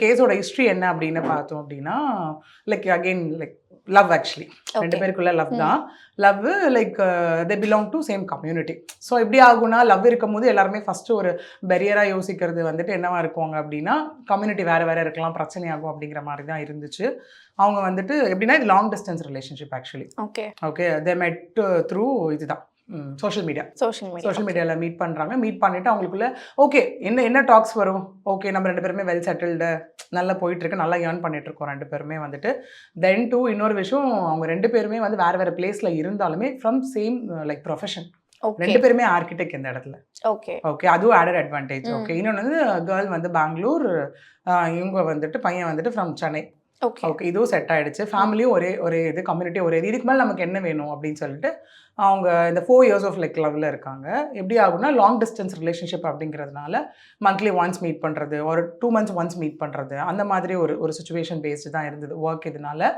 கேஸோட ஹிஸ்ட்ரி என்ன அப்படின்னு பார்த்தோம் அப்படின்னா like again like love actually ரெண்டு பேருக்குள்ள லவ் தான். Love like they belong to same community. So எப்படி ஆகும்னா லவ் இருக்கும் போது எல்லாருமே ஃபஸ்ட்டு ஒரு பெரியராக யோசிக்கிறது வந்துட்டு என்னவா இருக்குவாங்க அப்படின்னா கம்யூனிட்டி வேறு வேறு இருக்கலாம், பிரச்சனையாகும் அப்படிங்கிற மாதிரி தான் இருந்துச்சு. அவங்க வந்துட்டு எப்படின்னா இது long distance relationship actually. Okay they மெட் த்ரூ இதுதான் சோஷியல் மீடியாவில் மீட் பண்ணுறாங்க. மீட் பண்ணிவிட்டு அவங்களுக்குள்ள ஓகே என்ன டாக்ஸ் வரும், ஓகே நம்ம ரெண்டு பேருமே வெல் செட்டில்டு, நல்லா போயிட்டுருக்கு, நல்லா ஏர்ன் பண்ணிகிட்ருக்கோம் ரெண்டு பேருமே வந்துட்டு. தென் டூ இன்னொரு விஷயம், அவங்க ரெண்டு பேருமே வந்து வேறு வேறு பிளேஸில் இருந்தாலுமே ஃப்ரம் சேம் லைக் ப்ரொஃபஷன். ரெண்டு பேருமே ஆர்கிடெக்ட் இந்த இடத்துல. ஓகே அதுவும் ஆடட் அட்வான்டேஜ். ஓகே இன்னொன்று வந்து கேர்ள் வந்து பெங்களூர், இவங்க வந்துட்டு பையன் வந்துட்டு ஃப்ரம் சென்னை. ஓகே இதுவும் செட் ஆகிடுச்சு. ஃபேமிலியும் ஒரே இது, கம்யூனிட்டி ஒரே இது. இதுக்கு மேலே நமக்கு என்ன வேணும் அப்படின்னு சொல்லிட்டு அவங்க இந்த 4 years ஆஃப் லைக் லவ்வில் இருக்காங்க. எப்படி ஆகும்னா லாங் டிஸ்டன்ஸ் ரிலேஷன்ஷிப் அப்படிங்கிறதுனால மந்த்லி ஒன்ஸ் மீட் பண்ணுறது, ஒரு 2 months ஒன்ஸ் மீட் பண்ணுறது, அந்த மாதிரி ஒரு சுச்சுவேஷன் பேஸ்டு தான் இருந்தது ஒர்க். இதனால